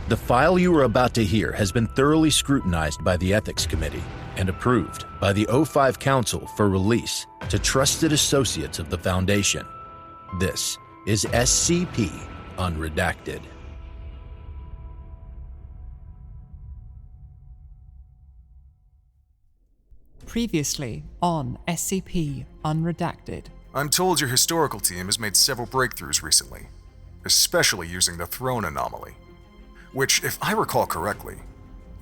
The file you are about to hear has been thoroughly scrutinized by the Ethics Committee and approved by the O5 Council for release to trusted associates of the Foundation. This is SCP Unredacted. Previously on SCP Unredacted. I'm told your historical team has made several breakthroughs recently, especially using the throne anomaly, which, if I recall correctly,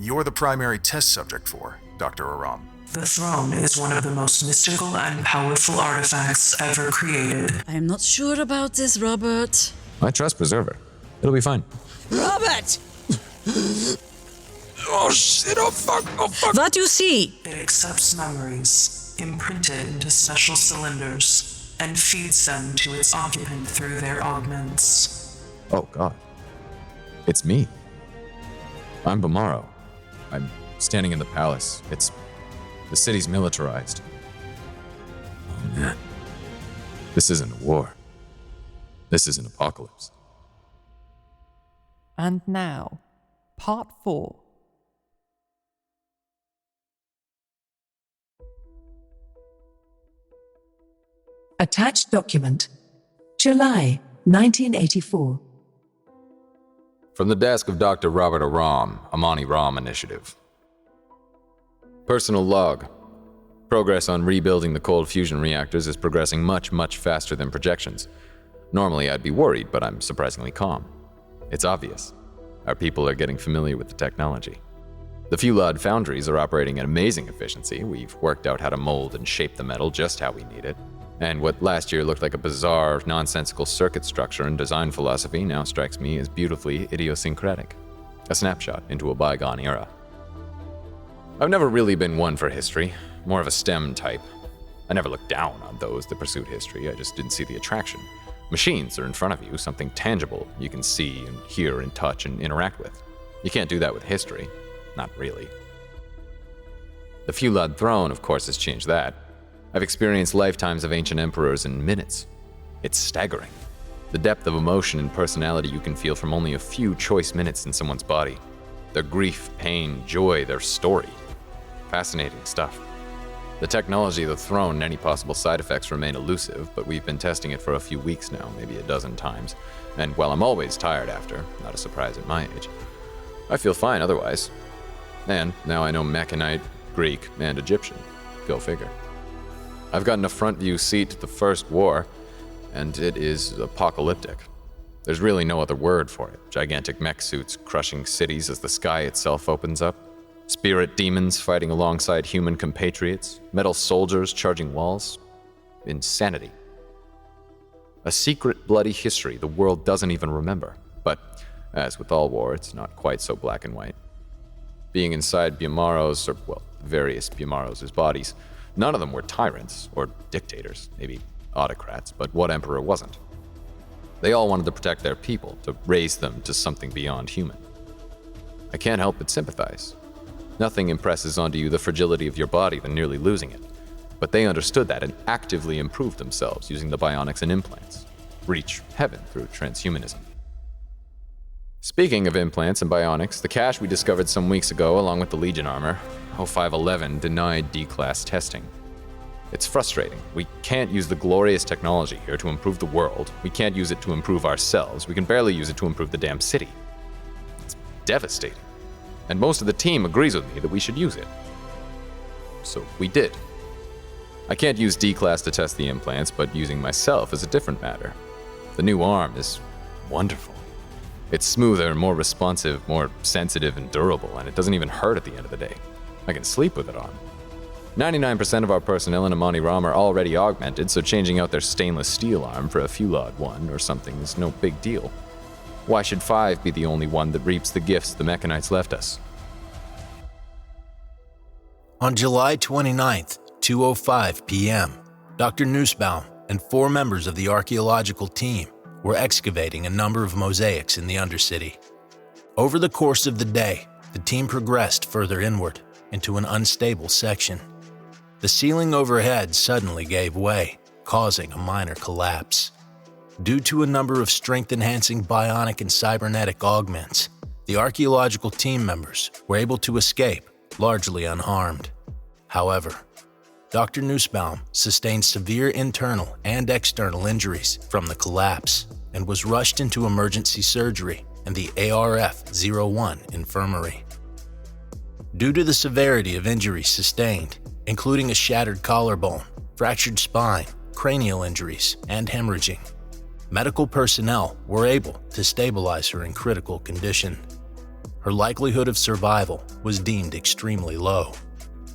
you're the primary test subject for, Dr. Aram. The throne is one of the most mystical and powerful artifacts ever created. I am not sure about this, Robert. I trust Preserver. It'll be fine. Robert! Oh shit, oh fuck. What do you see? It accepts memories, imprinted into special cylinders, and feeds them to its occupant through their augments. Oh god. It's me. I'm Bomaro. I'm standing in the palace. The city's militarized. Oh man. This isn't a war. This is an apocalypse. And now, Part 4. Attached document. July 1984. From the desk of Dr. Robert Aram, AMONI-RAM Initiative. Personal log. Progress on rebuilding the cold fusion reactors is progressing much faster than projections. Normally I'd be worried, but I'm surprisingly calm. It's obvious. Our people are getting familiar with the technology. The Fulad foundries are operating at amazing efficiency. We've worked out how to mold and shape the metal just how we need it. And what last year looked like a bizarre, nonsensical circuit structure and design philosophy now strikes me as beautifully idiosyncratic. A snapshot into a bygone era. I've never really been one for history, more of a STEM type. I never looked down on those that pursued history, I just didn't see the attraction. Machines are in front of you, something tangible you can see and hear and touch and interact with. You can't do that with history. Not really. The Fulad throne, of course, has changed that. I've experienced lifetimes of ancient emperors in minutes. It's staggering. The depth of emotion and personality you can feel from only a few choice minutes in someone's body. Their grief, pain, joy, their story. Fascinating stuff. The technology of the throne and any possible side effects remain elusive, but we've been testing it for a few weeks now, maybe a dozen times. And while I'm always tired after, not a surprise at my age, I feel fine otherwise. And now I know McKnight, Greek, and Egyptian. Go figure. I've gotten a front view seat to the First War, and it is apocalyptic. There's really no other word for it. Gigantic mech suits crushing cities as the sky itself opens up. Spirit demons fighting alongside human compatriots. Metal soldiers charging walls. Insanity. A secret bloody history the world doesn't even remember. But, as with all war, it's not quite so black and white. Being inside Bomaro's, or, well, various Bomaro's bodies, none of them were tyrants, or dictators, maybe autocrats, but what emperor wasn't? They all wanted to protect their people, to raise them to something beyond human. I can't help but sympathize. Nothing impresses onto you the fragility of your body than nearly losing it. But they understood that and actively improved themselves using the bionics and implants. Reach heaven through transhumanism. Speaking of implants and bionics, the cache we discovered some weeks ago along with the Legion armor, O511 denied D-Class testing. It's frustrating. We can't use the glorious technology here to improve the world. We can't use it to improve ourselves. We can barely use it to improve the damn city. It's devastating. And most of the team agrees with me that we should use it. So we did. I can't use D-Class to test the implants, but using myself is a different matter. The new arm is wonderful. It's smoother, more responsive, more sensitive and durable, and it doesn't even hurt at the end of the day. I can sleep with it on. 99% of our personnel in AMONI-RAM are already augmented, so changing out their stainless steel arm for a Fulad one or something is no big deal. Why should 5 be the only one that reaps the gifts the McKnights left us? On July 29th, 2:05 p.m., Dr. Nussbaum and 4 members of the archaeological team were excavating a number of mosaics in the Undercity. Over the course of the day, the team progressed further inward into an unstable section. The ceiling overhead suddenly gave way, causing a minor collapse. Due to a number of strength-enhancing bionic and cybernetic augments, The archaeological team members were able to escape, largely unharmed. However, Dr. Nussbaum sustained severe internal and external injuries from the collapse and was rushed into emergency surgery in the ARF-01 infirmary. Due to the severity of injuries sustained, including a shattered collarbone, fractured spine, cranial injuries, and hemorrhaging, medical personnel were able to stabilize her in critical condition. Her likelihood of survival was deemed extremely low.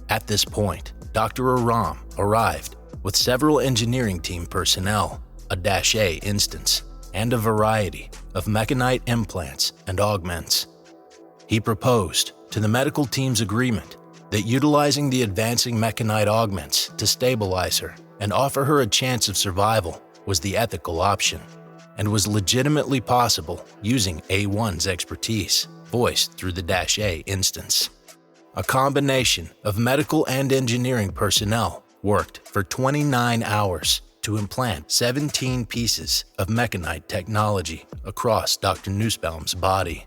At this point, Dr. Aram arrived with several engineering team personnel, a -A instance, and a variety of McKnight implants and augments. He proposed to the medical team's agreement that utilizing the advancing McKnight augments to stabilize her and offer her a chance of survival was the ethical option, and was legitimately possible using A1's expertise, voiced through the -A instance. A combination of medical and engineering personnel worked for 29 hours to implant 17 pieces of McKnight technology across Dr. Nussbaum's body.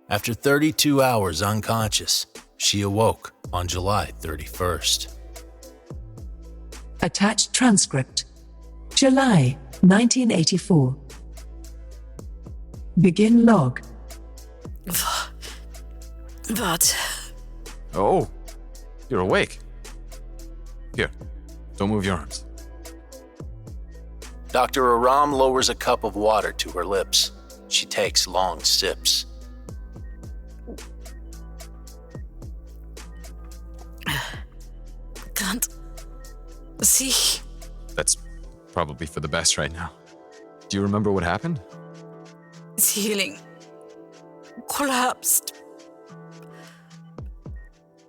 After 32 hours unconscious, she awoke on July 31st. Attached transcript. July 1984. Begin log. What? Oh, you're awake. Here, don't move your arms. Dr. Aram lowers a cup of water to her lips. She takes long sips. Can't see. That's probably for the best right now. Do you remember what happened? Ceiling collapsed.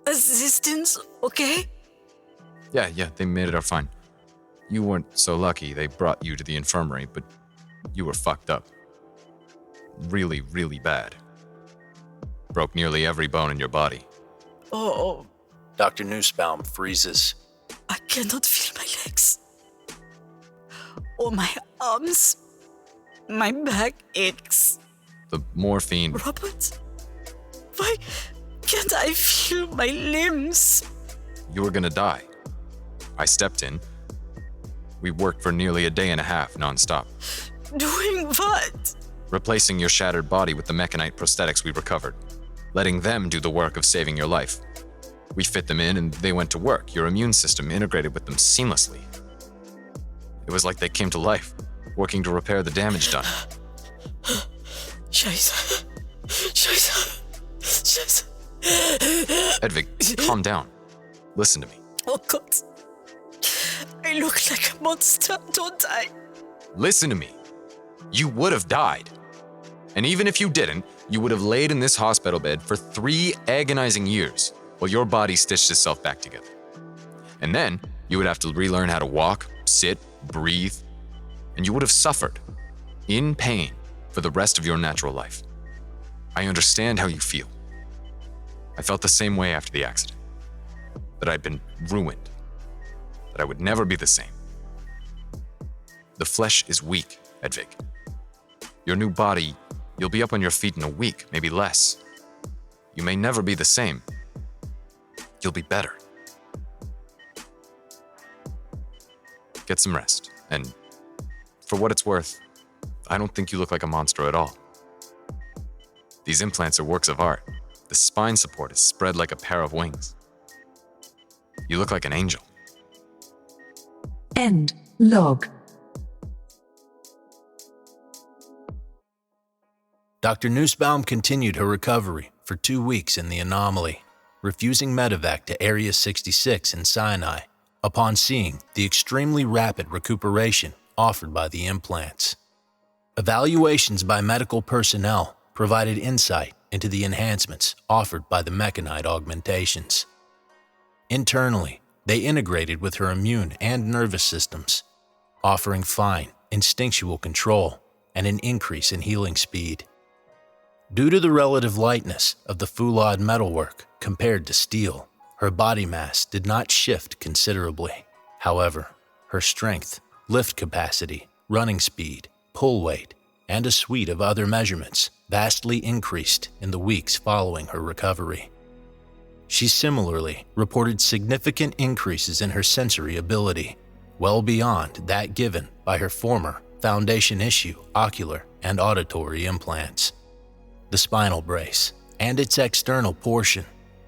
Assistance, okay? Yeah, they made it out fine. You weren't so lucky they brought you to the infirmary, but you were fucked up. Really, really bad. Broke nearly every bone in your body. Oh, Dr. Nussbaum freezes. I cannot feel my legs. Or my arms. My back aches. The morphine. Robert, why can't I feel my limbs? You were gonna die. I stepped in. We worked for nearly a day and a half nonstop. Doing what? Replacing your shattered body with the McKnight prosthetics we recovered. Letting them do the work of saving your life. We fit them in and they went to work. Your immune system integrated with them seamlessly. It was like they came to life, working to repair the damage done. Scheiße. Hedvig, calm down. Listen to me. Oh God. I look like a monster, don't I? Listen to me. You would have died. And even if you didn't, you would have laid in this hospital bed for 3 agonizing years while your body stitched itself back together. And then you would have to relearn how to walk, sit, breathe, and you would have suffered in pain for the rest of your natural life. I understand how you feel. I felt the same way after the accident. That I'd been ruined. That I would never be the same. The flesh is weak, Hedvig. Your new body, you'll be up on your feet in a week, maybe less. You may never be the same. You'll be better. Get some rest, and for what it's worth, I don't think you look like a monster at all. These implants are works of art. The spine support is spread like a pair of wings. You look like an angel. End log. Dr. Nussbaum continued her recovery for 2 weeks in the anomaly, refusing medevac to Area 66 in Sinai upon seeing the extremely rapid recuperation offered by the implants. Evaluations by medical personnel provided insight into the enhancements offered by the McKnight augmentations. Internally, they integrated with her immune and nervous systems, offering fine, instinctual control and an increase in healing speed. Due to the relative lightness of the foulade metalwork compared to steel, her body mass did not shift considerably. However, her strength, lift capacity, running speed, pull weight, and a suite of other measurements vastly increased in the weeks following her recovery. She similarly reported significant increases in her sensory ability, well beyond that given by her former Foundation issue ocular and auditory implants. The spinal brace and its external portion,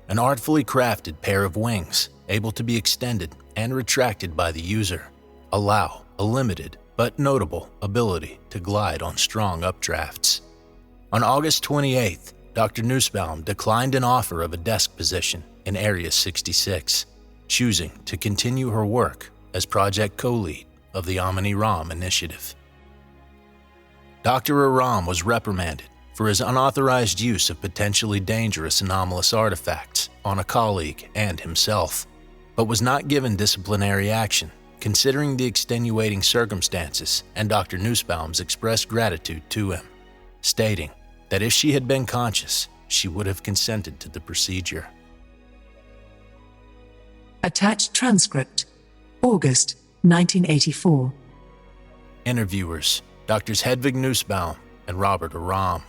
an artfully crafted pair of wings able to be extended and retracted by the user, allow a limited but notable ability to glide on strong updrafts. On August 28th, Dr. Nussbaum declined an offer of a desk position in Area 66, choosing to continue her work as project co-lead of the AMONI-RAM initiative. Dr. Aram was reprimanded for his unauthorized use of potentially dangerous anomalous artifacts on a colleague and himself, but was not given disciplinary action, considering the extenuating circumstances and Dr. Nussbaum's expressed gratitude to him, stating that if she had been conscious, she would have consented to the procedure. Attached transcript. August 1984. Interviewers: Drs. Hedvig Nussbaum and Robert Aram.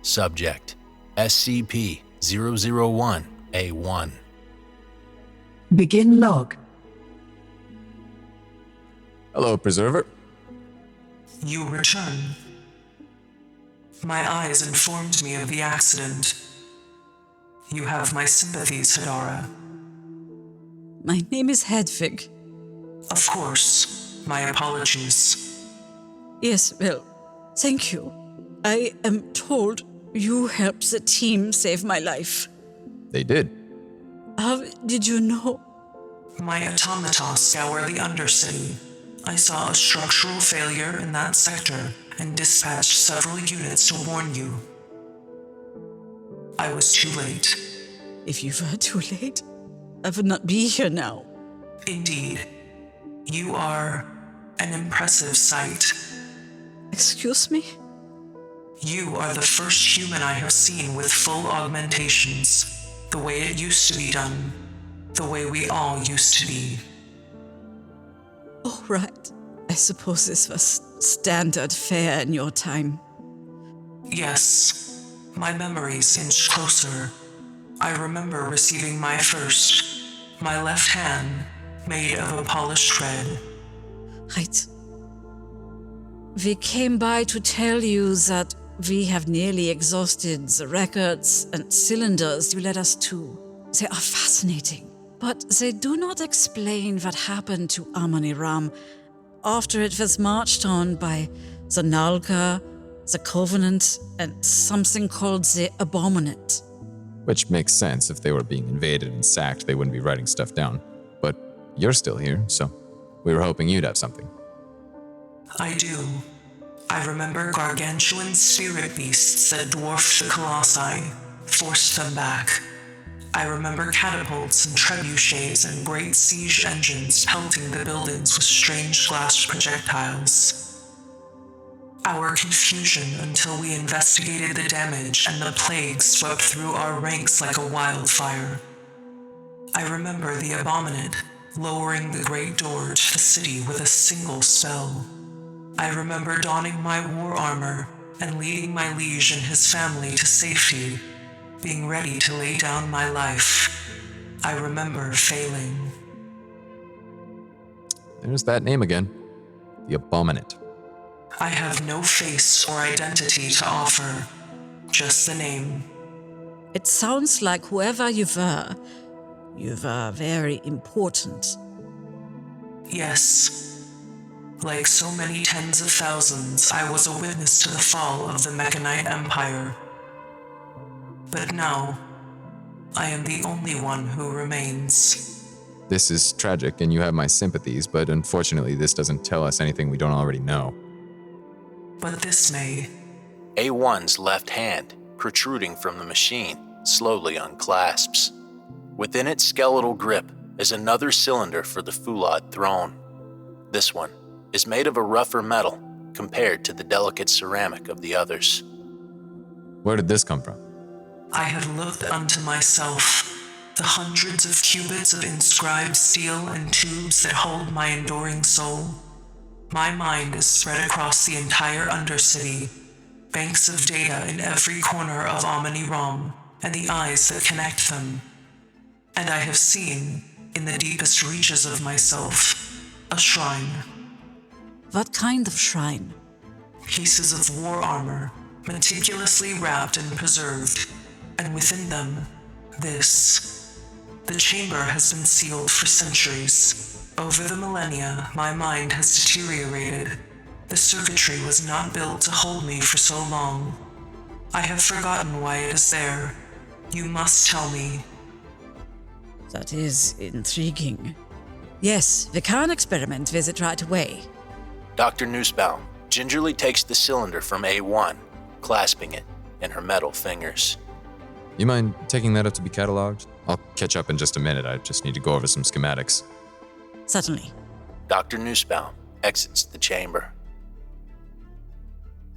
Subject: SCP-001-A1. Begin log. Hello, Preserver. You return. My eyes informed me of the accident. You have my sympathies, Hedara. My name is Hedvig. Of course. My apologies. Yes, well, thank you. I am told you helped the team save my life. They did. How did you know? My automata scour the Undercity. I saw a structural failure in that sector and dispatched several units to warn you. I was too late. If you were too late, I would not be here now. Indeed. You are an impressive sight. Excuse me? You are the first human I have seen with full augmentations, the way it used to be done, the way we all used to be. Oh, right. I suppose this was standard fare in your time. Yes, my memories inch closer. I remember receiving my first, my left hand, made of a polished red. Right. We came by to tell you that we have nearly exhausted the records and cylinders you led us to. They are fascinating, but they do not explain what happened to AMONI-RAM after it was marched on by the Nalga, the Covenant, and something called the Abominate. Which makes sense. If they were being invaded and sacked, they wouldn't be writing stuff down. But you're still here, so we were hoping you'd have something. I do. I remember gargantuan spirit beasts that dwarfed the Colossi, forced them back. I remember catapults and trebuchets and great siege engines pelting the buildings with strange glass projectiles. Our confusion until we investigated the damage and the plague swept through our ranks like a wildfire. I remember the Abominate lowering the great door to the city with a single spell. I remember donning my war armor and leading my liege and his family to safety, being ready to lay down my life. I remember failing. There's that name again. The Abominate. I have no face or identity to offer, just the name. It sounds like whoever you were very important. Yes. Like so many tens of thousands, I was a witness to the fall of the McKnight Empire. But now, I am the only one who remains. This is tragic, and you have my sympathies, but unfortunately this doesn't tell us anything we don't already know. But this may. A1's left hand, protruding from the machine, slowly unclasps. Within its skeletal grip is another cylinder for the Fulad throne. This one is made of a rougher metal compared to the delicate ceramic of the others. Where did this come from? I had looked unto myself, the hundreds of cubits of inscribed steel and tubes that hold my enduring soul. My mind is spread across the entire Undercity, banks of data in every corner of AMONI-RAM, and the eyes that connect them. And I have seen, in the deepest reaches of myself, a shrine. What kind of shrine? Pieces of war armor, meticulously wrapped and preserved, and within them, this. The chamber has been sealed for centuries. Over the millennia, my mind has deteriorated. The circuitry was not built to hold me for so long. I have forgotten why it is there. You must tell me. That is intriguing. Yes, we can experiment with it right away. Dr. Nussbaum gingerly takes the cylinder from A1, clasping it in her metal fingers. You mind taking that up to be cataloged? I'll catch up in just a minute. I just need to go over some schematics. Certainly. Dr. Nussbaum exits the chamber.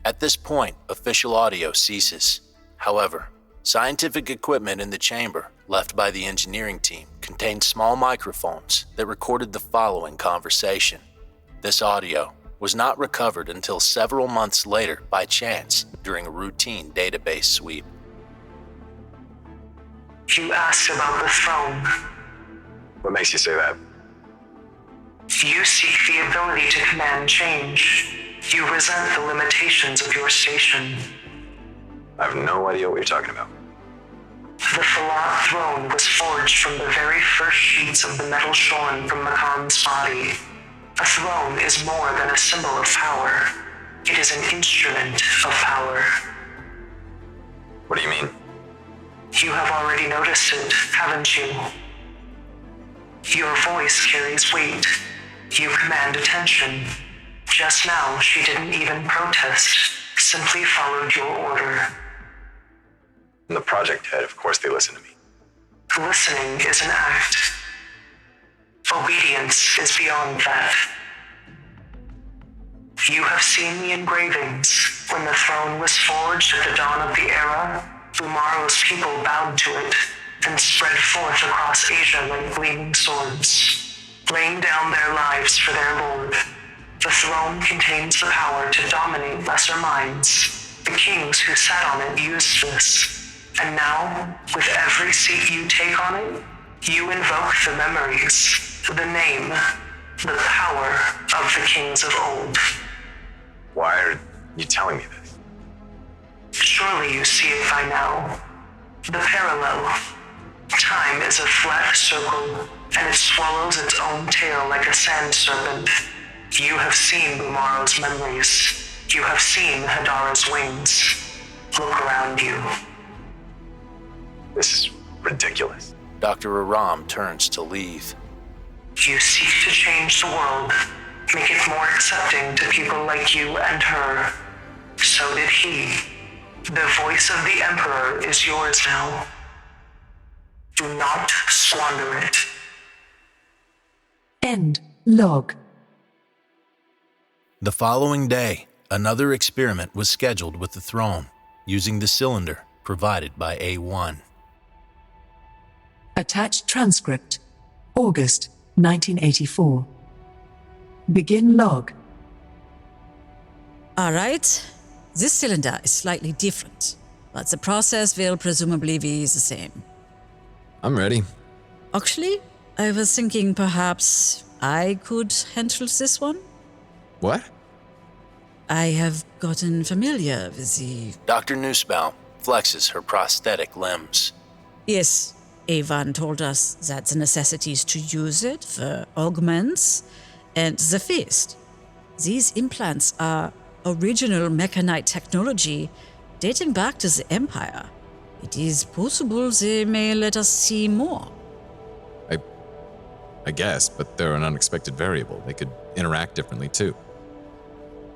At this point, official audio ceases. However, scientific equipment in the chamber left by the engineering team contained small microphones that recorded the following conversation. This audio was not recovered until several months later by chance during a routine database sweep. You asked about the throne. What makes you say that? You seek the ability to command change. You resent the limitations of your station. I have no idea what you're talking about. The Vale throne was forged from the very first sheets of the metal shorn from McKinnon's body. A throne is more than a symbol of power. It is an instrument of power. What do you mean? You have already noticed it, haven't you? Your voice carries weight. You command attention. Just now, she didn't even protest, simply followed your order. I'm the project head, of course they listen to me. Listening is an act. Obedience is beyond that. You have seen the engravings. When the throne was forged at the dawn of the era, Umaro's people bowed to it and spread forth across Asia like gleaming swords, laying down their lives for their lord. The throne contains the power to dominate lesser minds. The kings who sat on it used this. And now, with every seat you take on it, you invoke the memories, the name, the power of the kings of old. Why are you telling me this? Surely you see it by now. The parallel. Time is a flat circle, and it swallows its own tail like a sand serpent. You have seen Umaro's memories. You have seen Hadara's wings. Look around you. This is ridiculous. Dr. Aram turns to leave. You seek to change the world, make it more accepting to people like you and her. So did he. The voice of the Emperor is yours now. Do not squander it. End log. The following day, another experiment was scheduled with the throne, using the cylinder provided by A1. Attached transcript. August 1984. Begin log. All right. This cylinder is slightly different, but the process will presumably be the same. I'm ready. Actually, I was thinking perhaps I could handle this one. What? I have gotten familiar with the... Dr. Nussbaum flexes her prosthetic limbs. Yes, Evan told us that the necessities to use it for augments and the feast. These implants are original McKnight technology dating back to the Empire. It is possible they may let us see more. I guess, but they're an unexpected variable. They could interact differently too.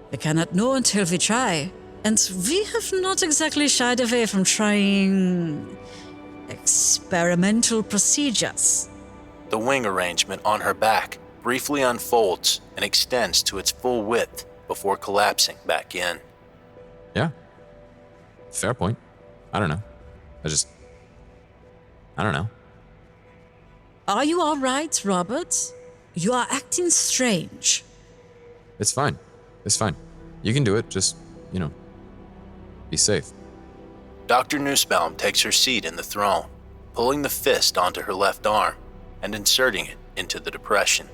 We cannot know until we try, and we have not exactly shied away from trying experimental procedures. The wing arrangement on her back briefly unfolds and extends to its full width before collapsing back in. Yeah. Fair point. I don't know. I don't know. Are you all right, Robert? You are acting strange. It's fine. It's fine. You can do it, just, be safe. Dr. Nussbaum takes her seat in the throne, pulling the fist onto her left arm and inserting it into the depression.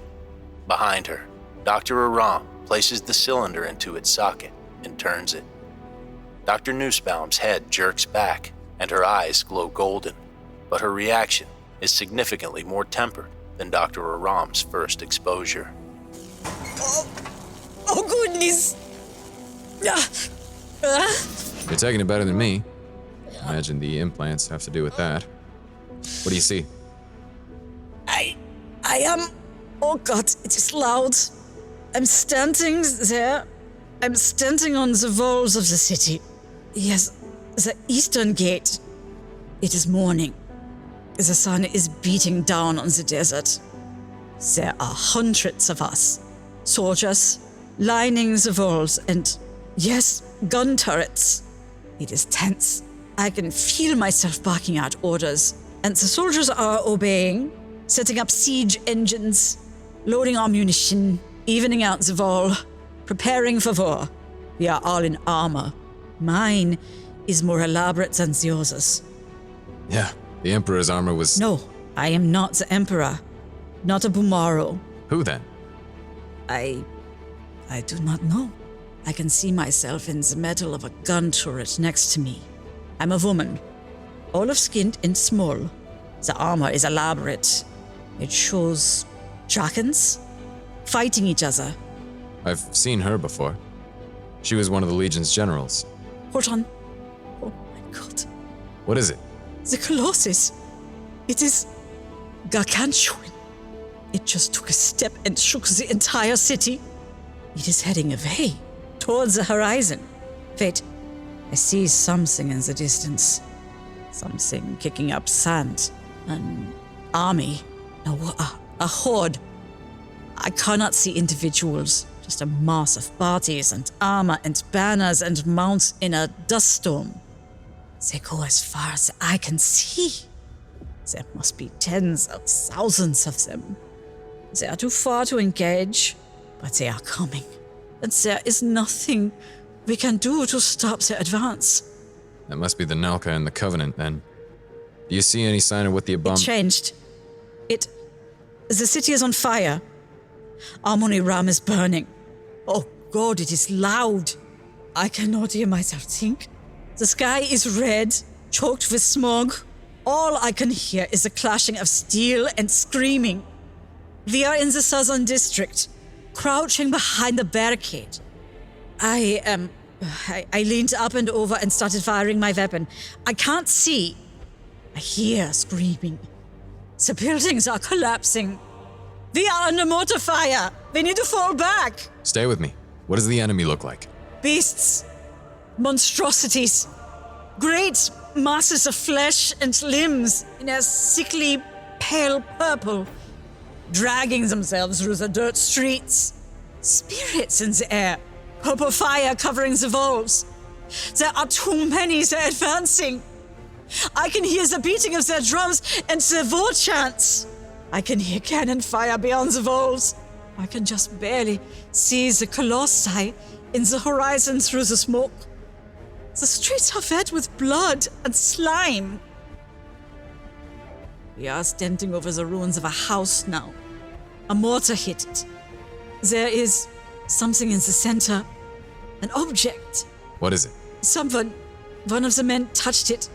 Behind her, Dr. Aram places the cylinder into its socket and turns it. Dr. Nussbaum's head jerks back and her eyes glow golden, but her reaction is significantly more tempered than Dr. Aram's first exposure. Oh goodness! You're taking it better than me. Imagine the implants have to do with that. What do you see? I am... Oh God, it is loud. I'm standing there. I'm standing on the walls of the city. Yes, the eastern gate. It is morning. The sun is beating down on the desert. There are hundreds of us, soldiers, lining the walls, and yes, gun turrets. It is tense. I can feel myself barking out orders, and the soldiers are obeying, setting up siege engines, loading ammunition, evening out the wall, preparing for war. We are all in armor. Mine is more elaborate than yours. Yeah, the Emperor's armor was... No, I am not the Emperor. Not a Bumaro. Who then? I do not know. I can see myself in the metal of a gun turret next to me. I'm a woman, olive-skinned and small. The armor is elaborate. It shows dragons fighting each other. I've seen her before. She was one of the Legion's generals. Hold on. Oh my God. What is it? The Colossus. It is gargantuan. It just took a step and shook the entire city. It is heading away, towards the horizon. Wait, I see something in the distance. Something kicking up sand. An army. No, a horde. I cannot see individuals, just a mass of bodies and armor and banners and mounts in a dust storm. They go as far as I can see. There must be tens of thousands of them. They are too far to engage, but they are coming. And there is nothing we can do to stop their advance. That must be the Nalka and the Covenant, then. Do you see any sign of what the It changed. The city is on fire. AMONI-RAM is burning. Oh God, it is loud. I cannot hear myself think. The sky is red, choked with smog. All I can hear is the clashing of steel and screaming. We are in the southern district, crouching behind the barricade. I leaned up and over and started firing my weapon. I can't see. I hear screaming. The buildings are collapsing. We are under mortar fire. We need to fall back. Stay with me. What does the enemy look like? Beasts. Monstrosities. Great masses of flesh and limbs in a sickly, pale purple, dragging themselves through the dirt streets. Spirits in the air. Purple fire covering the walls. There are too many. They're advancing. I can hear the beating of their drums and the war chants. I can hear cannon fire beyond the walls. I can just barely see the colossi in the horizon through the smoke. The streets are wet with blood and slime. We are standing over the ruins of a house now. A mortar hit it. There is something in the center. An object. What is it? One of the men touched it.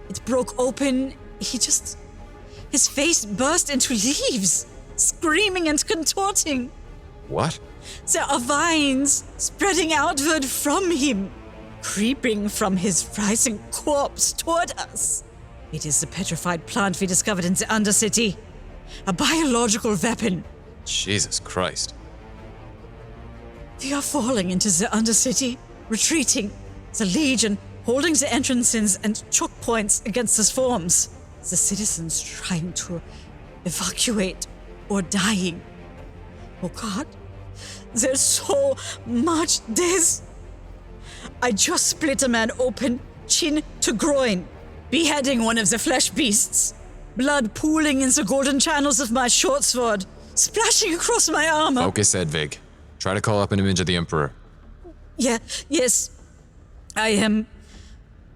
It broke open. His face burst into leaves, screaming and contorting. What? There are vines spreading outward from him, creeping from his rising corpse toward us. It is the petrified plant we discovered in the Undercity. A biological weapon. Jesus Christ. We are falling into the Undercity, retreating. The Legion holding the entrances and choke points against the swarms. The citizens trying to evacuate or dying. Oh God, there's so much death. I just split a man open, chin to groin, beheading one of the flesh beasts. Blood pooling in the golden channels of my short sword, splashing across my armor. Focus, Hedvig. Try to call up an image of the Emperor. Yes. I am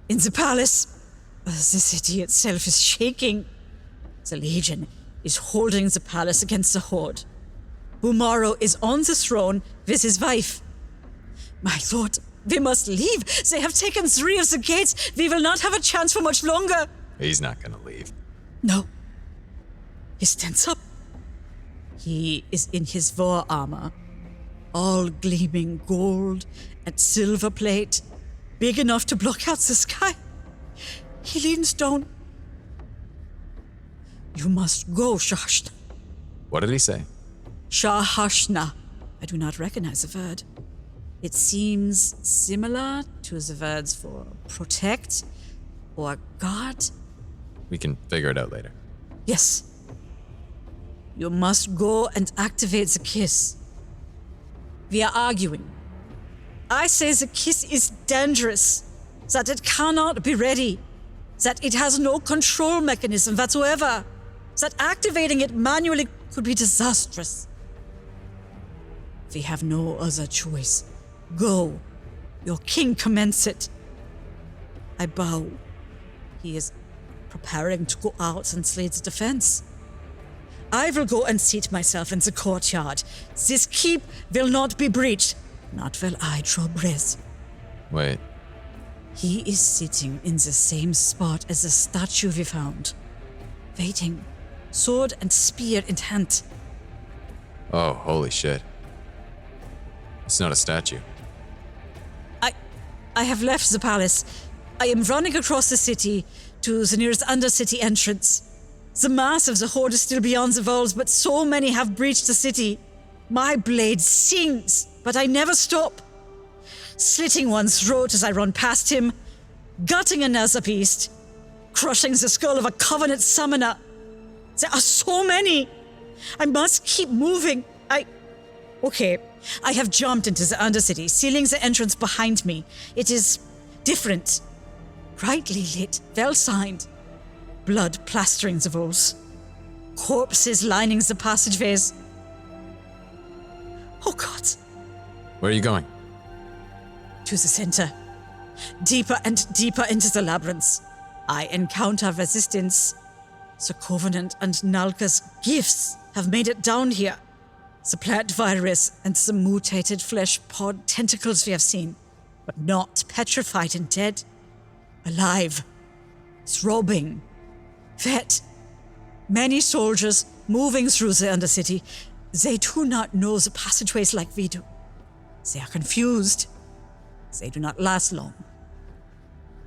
in the palace. The city itself is shaking. The Legion is holding the palace against the Horde. Bumaro is on the throne with his wife. My lord, we must leave. They have taken 3 of the gates. We will not have a chance for much longer. He's not gonna leave. No. He stands up. He is in his war armor, all gleaming gold and silver plate, big enough to block out the sky. He leans down. You must go, Shahashna. What did he say? Shahashna. I do not recognize the word. It seems similar to the words for protect or guard. We can figure it out later. Yes. You must go and activate the kiss. We are arguing. I say the kiss is dangerous, that it cannot be ready, that it has no control mechanism whatsoever, that activating it manually could be disastrous. We have no other choice. Go. Your king commands it. I bow. He is preparing to go out and slay the defense. I will go and seat myself in the courtyard. This keep will not be breached, not while I draw breath. Wait. He is sitting in the same spot as the statue we found, waiting, sword and spear in hand. Oh, holy shit. It's not a statue. I have left the palace. I am running across the city to the nearest undercity entrance. The mass of the Horde is still beyond the walls, but so many have breached the city. My blade sings, but I never stop. Slitting one's throat as I run past him, gutting another beast, crushing the skull of a Covenant summoner. There are so many. I must keep moving. Okay, I have jumped into the Undercity, sealing the entrance behind me. It is different. Brightly lit, well signed. Blood plastering the walls. Corpses lining the passageways. Oh God. Where are you going? To the center. Deeper and deeper into the labyrinths. I encounter resistance. The Covenant and Nalka's gifts have made it down here. The plant virus and the mutated flesh pod tentacles we have seen, but not petrified and dead. Alive. Throbbing. Vet. Many soldiers moving through the Undercity. They do not know the passageways like we do. They are confused. They do not last long.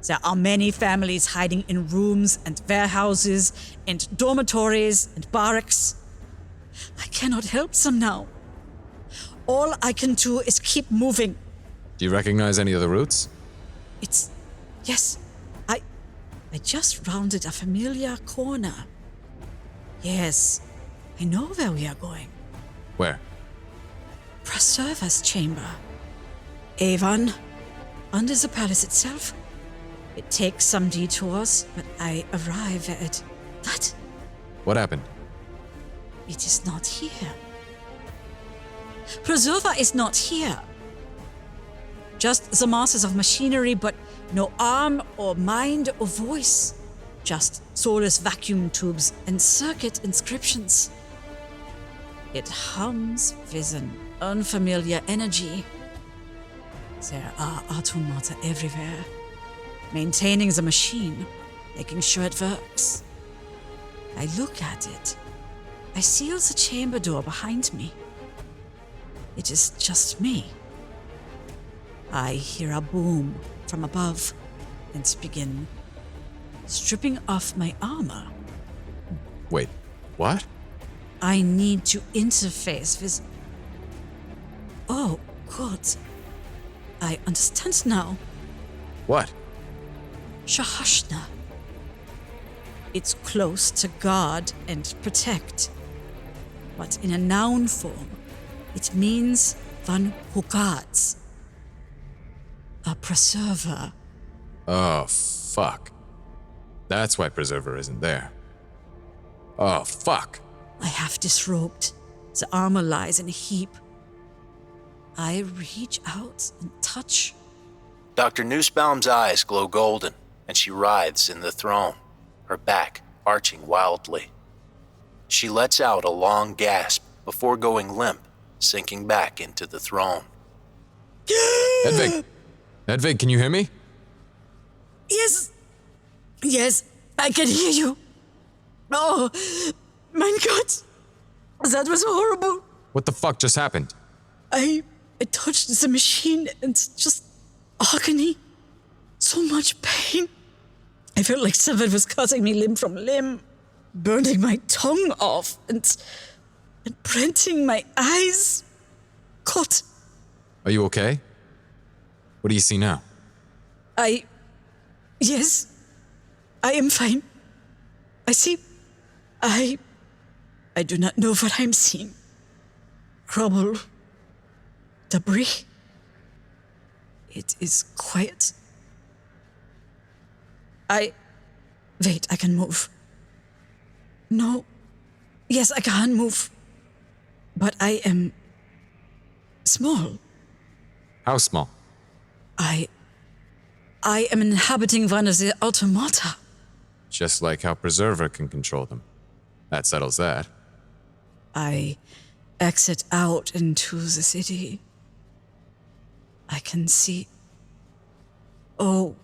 There are many families hiding in rooms and warehouses and dormitories and barracks. I cannot help them now. All I can do is keep moving. Do you recognize any of the routes? Yes. I just rounded a familiar corner. Yes, I know where we are going. Where? Preserver's chamber. Avon, under the palace itself. It takes some detours, but I arrive at it. What? What happened? It is not here. Preserver is not here. Just the masses of machinery, but no arm or mind or voice. Just soulless vacuum tubes and circuit inscriptions. It hums with an unfamiliar energy. There are automata everywhere, maintaining the machine, making sure it works. I look at it. I seal the chamber door behind me. It is just me. I hear a boom from above and begin stripping off my armor. Wait, what? I need to interface with... Oh, God. I understand now. What? Shahashna. It's close to guard and protect. But in a noun form, it means one who guards. A preserver. Oh, fuck. That's why Preserver isn't there. Oh, fuck. I have disrobed. The armor lies in a heap. I reach out and touch. Dr. Nussbaum's eyes glow golden, and she writhes in the throne, her back arching wildly. She lets out a long gasp before going limp, sinking back into the throne. Hedvig! Hedvig, can you hear me? Yes, I can hear you. Oh, mein Gott. That was horrible. What the fuck just happened? I touched the machine and just agony. So much pain. I felt like someone was cutting me limb from limb, burning my tongue off and printing my eyes. God. Are you okay? What do you see now? Yes, I am fine. I do not know what I'm seeing. Rubble. Debris. It is quiet. Wait, I can move. No. Yes, I can move. But I am small. How small? I am inhabiting one of the automata. Just like how Preserver can control them. That settles that. I exit out into the city. I can see... Oh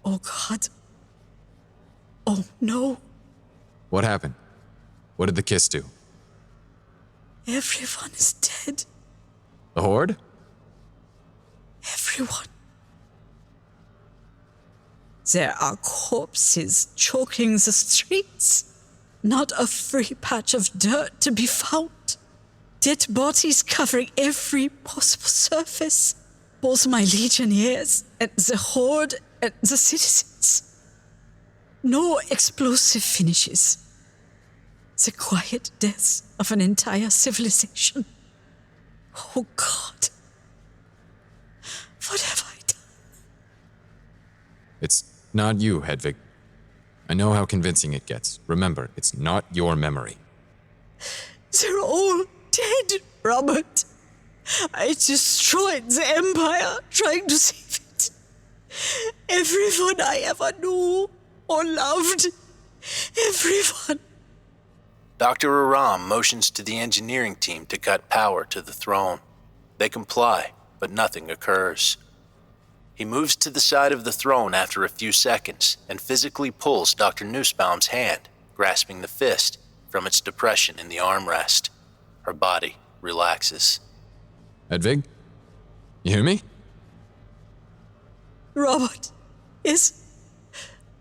God. Oh no. What happened? What did the kiss do? Everyone is dead. The Horde? Everyone. There are corpses choking the streets. Not a free patch of dirt to be found. Dead bodies covering every possible surface. Both my legionnaires and the Horde and the citizens. No explosive finishes. The quiet death of an entire civilization. Oh God. What have I done? It's not you, Hedvig. I know how convincing it gets. Remember, it's not your memory. They're all dead, Robert. I destroyed the Empire trying to save it. Everyone I ever knew or loved. Everyone. Dr. Aram motions to the engineering team to cut power to the throne. They comply, but nothing occurs. He moves to the side of the throne after a few seconds and physically pulls Dr. Nussbaum's hand, grasping the fist, from its depression in the armrest. Her body relaxes. Hedvig? You hear me? Robert. Yes.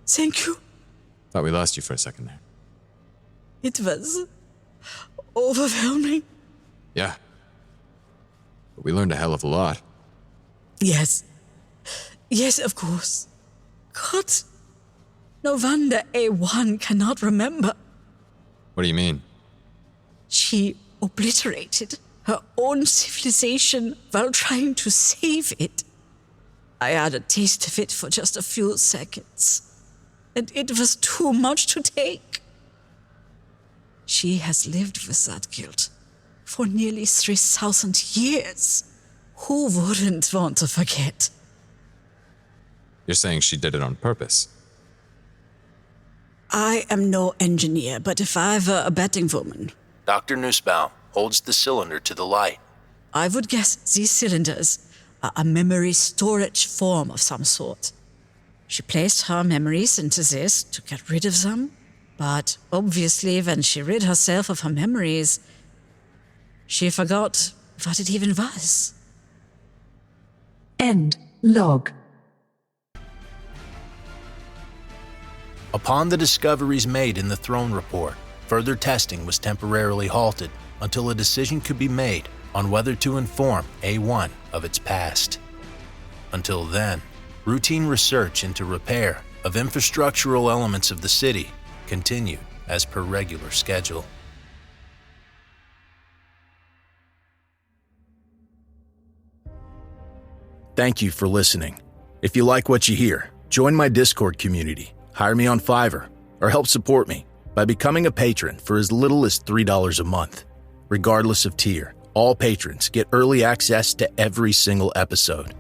Thank you. Thought we lost you for a second there. It was overwhelming. Yeah. But we learned a hell of a lot. Yes. Yes, of course. God. No wonder A1 cannot remember. What do you mean? She obliterated her own civilization while trying to save it. I had a taste of it for just a few seconds, and it was too much to take. She has lived with that guilt for nearly 3,000 years. Who wouldn't want to forget? You're saying she did it on purpose? I am no engineer, but if I were a betting woman, Dr. Nussbaum holds the cylinder to the light. I would guess these cylinders are a memory storage form of some sort. She placed her memories into this to get rid of them, but obviously when she rid herself of her memories, she forgot what it even was. End log. Upon the discoveries made in the throne report, further testing was temporarily halted until a decision could be made on whether to inform A1 of its past. Until then, routine research into repair of infrastructural elements of the city continued as per regular schedule. Thank you for listening. If you like what you hear, join my Discord community, hire me on Fiverr, or help support me by becoming a patron for as little as $3 a month. Regardless of tier, all patrons get early access to every single episode.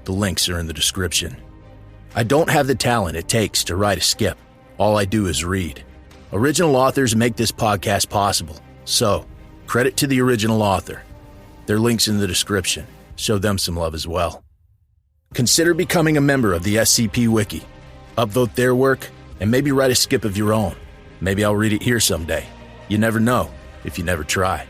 The links are in the description. I don't have the talent it takes to write a skip. All I do is read. Original authors make this podcast possible, so credit to the original author. Their link's in the description. Show them some love as well. Consider becoming a member of the SCP Wiki. Upvote their work, and maybe write a skip of your own. Maybe I'll read it here someday. You never know if you never try.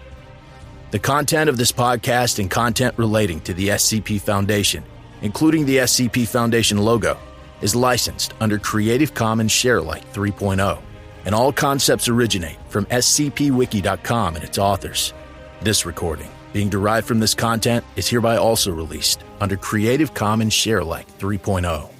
The content of this podcast and content relating to the SCP Foundation, including the SCP Foundation logo, is licensed under Creative Commons Sharealike 3.0, and all concepts originate from scpwiki.com and its authors. This recording, being derived from this content, is hereby also released under Creative Commons Sharealike 3.0.